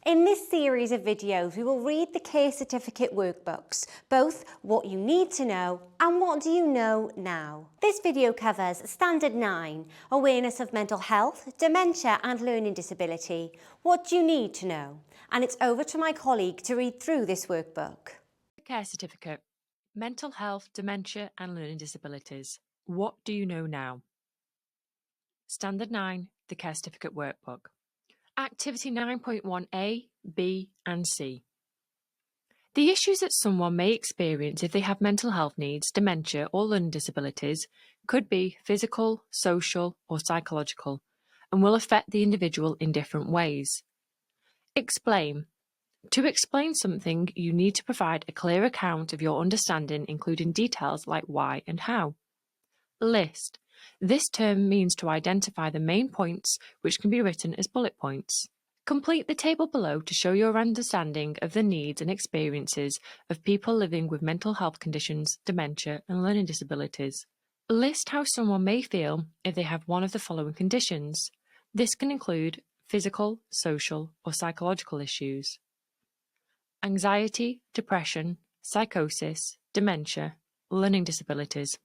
In this series of videos, we will read the Care Certificate workbooks, both what you need to know and what do you know now. This video covers Standard 9, Awareness of Mental Health, Dementia and Learning Disability. What do you need to know? And it's over to my colleague to read through this workbook. Care Certificate, Mental Health, Dementia and Learning Disabilities. What do you know now? Standard 9, the Care Certificate Workbook. Activity 9.1a, b and c. The issues that someone may experience if they have mental health needs, dementia or learning disabilities could be physical, social or psychological and will affect the individual in different ways. Explain. To explain something, you need to provide a clear account of your understanding, including details like why and how. List. This term means to identify the main points, which can be written as bullet points. Complete the table below to show your understanding of the needs and experiences of people living with mental health conditions, dementia, and learning disabilities. List how someone may feel if they have one of the following conditions. This can include physical, social, or psychological issues. Anxiety, depression, psychosis, dementia, learning disabilities.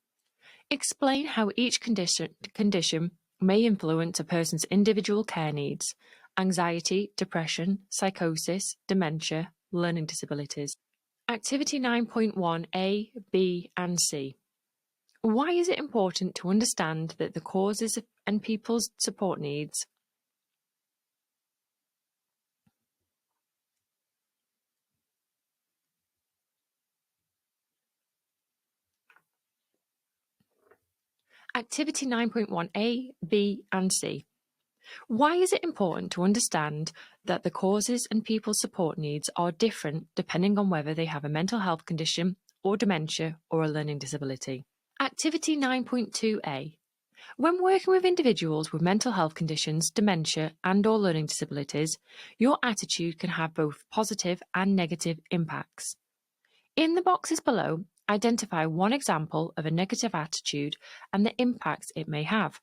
Explain how each condition may influence a person's individual care needs. Anxiety, depression, psychosis, dementia, learning disabilities. Activity 9.1a, b and c. Why is it important to understand that the causes and people's support needs Activity 9.1a, b and c. Why is it important to understand that the causes and people's support needs are different depending on whether they have a mental health condition or dementia or a learning disability? Activity 9.2a. When working with individuals with mental health conditions, dementia and or learning disabilities, your attitude can have both positive and negative impacts. In the boxes below, identify one example of a negative attitude and the impacts it may have.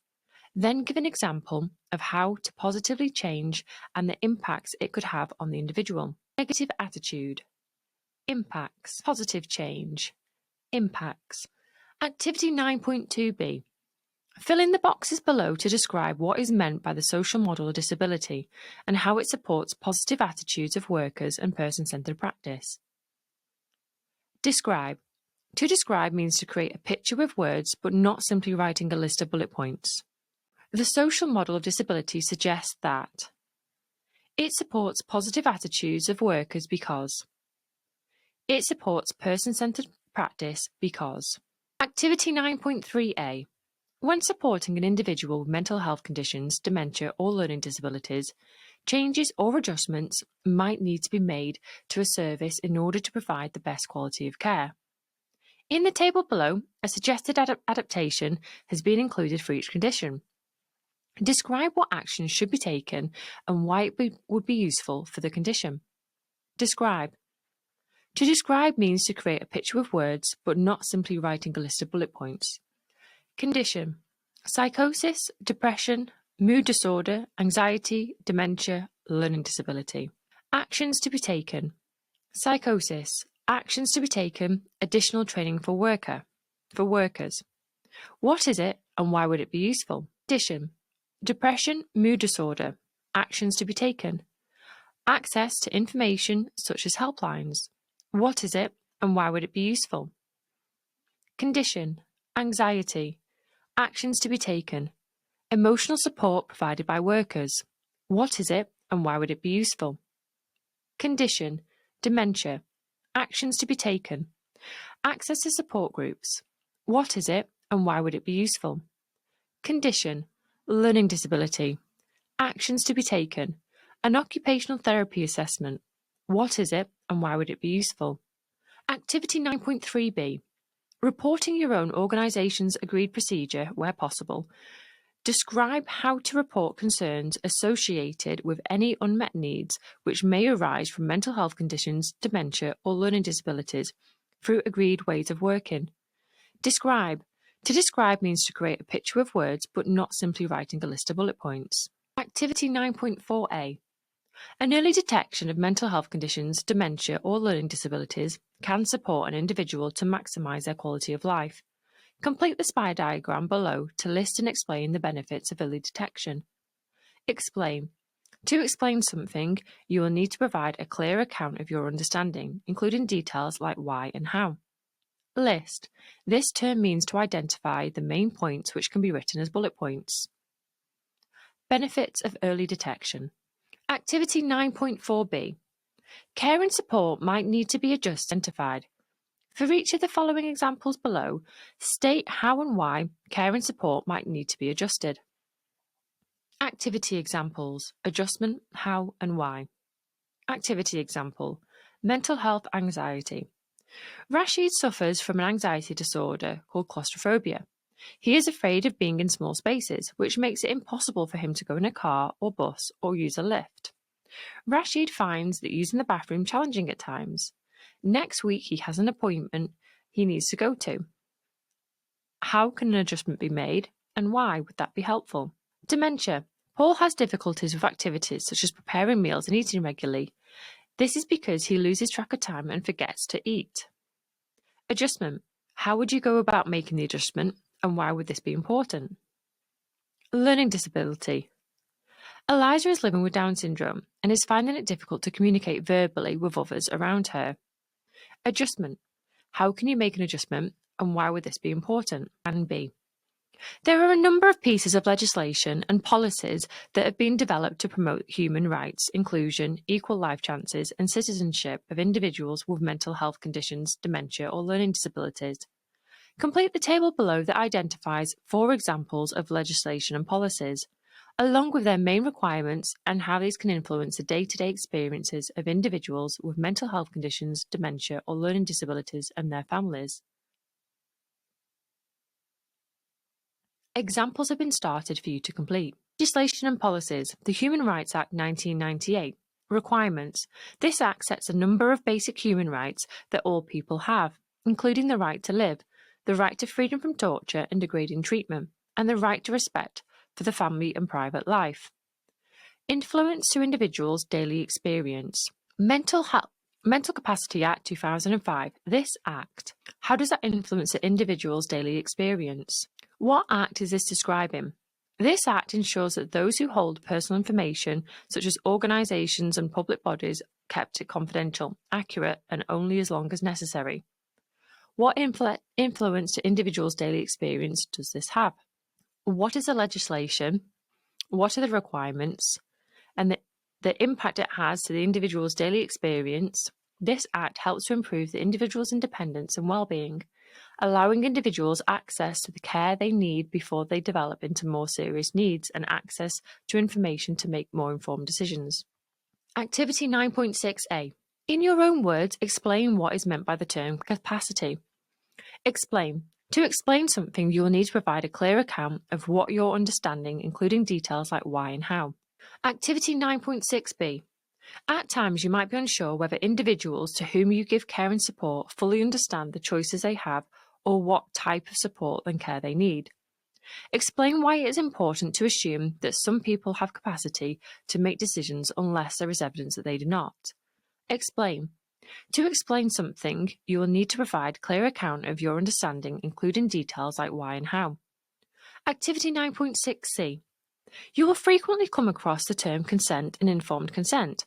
Then give an example of how to positively change and the impacts it could have on the individual. Negative attitude. Impacts. Positive change. Impacts. Activity 9.2b. Fill in the boxes below to describe what is meant by the social model of disability and how it supports positive attitudes of workers and person-centered practice. Describe. To describe means to create a picture with words, but not simply writing a list of bullet points. The social model of disability suggests that it supports positive attitudes of workers because it supports person-centered practice because. Activity 9.3a. When supporting an individual with mental health conditions, dementia or learning disabilities, changes or adjustments might need to be made to a service in order to provide the best quality of care. In the table below, a suggested adaptation has been included for each condition. Describe what actions should be taken and why it would be useful for the condition. Describe. To describe means to create a picture with words, but not simply writing a list of bullet points. Condition. Psychosis, depression, mood disorder, anxiety, dementia, learning disability. Actions to be taken. Psychosis. Actions to be taken. Additional training for workers. What is it and why would it be useful? Condition. Depression, mood disorder. Actions to be taken. Access to information such as helplines. What is it and why would it be useful? Condition. Anxiety. Actions to be taken. Emotional support provided by workers. What is it and why would it be useful? Condition. Dementia. Actions to be taken. Access to support groups. What is it and why would it be useful? Condition. Learning disability. Actions to be taken. An occupational therapy assessment. What is it and why would it be useful? Activity 9.3b. Reporting your own organisation's agreed procedure where possible. Describe how to report concerns associated with any unmet needs which may arise from mental health conditions, dementia or learning disabilities through agreed ways of working. Describe. To describe means to create a picture with words, but not simply writing a list of bullet points. Activity 9.4a. An early detection of mental health conditions, dementia, or learning disabilities can support an individual to maximise their quality of life. Complete the spider diagram below to list and explain the benefits of early detection. Explain. To explain something, you will need to provide a clear account of your understanding, including details like why and how. List. This term means to identify the main points which can be written as bullet points. Benefits of early detection. Activity 9.4b. Care and support might need to be identified. For each of the following examples below, state how and why care and support might need to be adjusted. Activity examples: adjustment, how and why. Activity example: mental health anxiety. Rashid suffers from an anxiety disorder called claustrophobia. He is afraid of being in small spaces, which makes it impossible for him to go in a car or bus or use a lift. Rashid finds that using the bathroom challenging at times. Next week he has an appointment he needs to go to. How can an adjustment be made, and why would that be helpful? Dementia. Paul has difficulties with activities such as preparing meals and eating regularly. This is because he loses track of time and forgets to eat. Adjustment. How would you go about making the adjustment, and why would this be important? Learning disability. Eliza is living with Down syndrome and is finding it difficult to communicate verbally with others around her. Adjustment. How can you make an adjustment, and why would this be important? And B. There are a number of pieces of legislation and policies that have been developed to promote human rights, inclusion, equal life chances, and citizenship of individuals with mental health conditions, dementia, or learning disabilities. Complete the table below that identifies 4 examples of legislation and policies, along with their main requirements and how these can influence the day-to-day experiences of individuals with mental health conditions, dementia, or learning disabilities and their families. Examples have been started for you to complete. Legislation and policies. The Human Rights Act 1998. Requirements. This act sets a number of basic human rights that all people have, including the right to live, the right to freedom from torture and degrading treatment, and the right to respect for the family and private life. Influence to individuals' daily experience. Mental Capacity Act 2005. This act. How does that influence the individual's daily experience? What act is this describing? This act ensures that those who hold personal information, such as organisations and public bodies, kept it confidential, accurate, and only as long as necessary. What influence to individuals' daily experience does this have? What is the legislation? What are the requirements? And the impact it has to the individual's daily experience. This act helps to improve the individual's independence and well-being, allowing individuals access to the care they need before they develop into more serious needs and access to information to make more informed decisions. Activity 9.6a. In your own words, explain what is meant by the term capacity. Explain. To explain something, you will need to provide a clear account of what you're understanding, including details like why and how. Activity 9.6b. At times, you might be unsure whether individuals to whom you give care and support fully understand the choices they have or what type of support and care they need. Explain why it is important to assume that some people have capacity to make decisions unless there is evidence that they do not. Explain. To explain something, you will need to provide a clear account of your understanding, including details like why and how. Activity 9.6c. You will frequently come across the term consent and informed consent.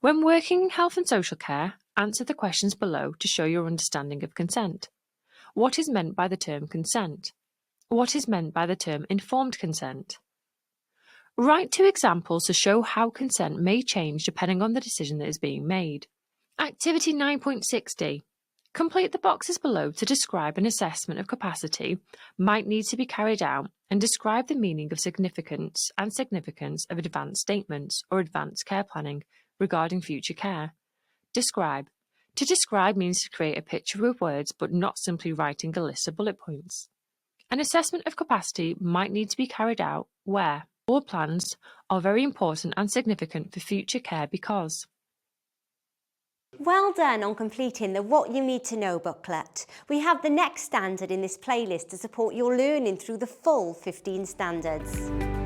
When working in health and social care, answer the questions below to show your understanding of consent. What is meant by the term consent? What is meant by the term informed consent? Write 2 examples to show how consent may change depending on the decision that is being made. Activity 9.6d. Complete the boxes below to describe an assessment of capacity might need to be carried out and describe the meaning of significance of advanced statements or advanced care planning regarding future care. Describe. To describe means to create a picture with words but not simply writing a list of bullet points. An assessment of capacity might need to be carried out where all plans are very important and significant for future care because. Well done on completing the What You Need to Know booklet. We have the next standard in this playlist to support your learning through the full 15 standards.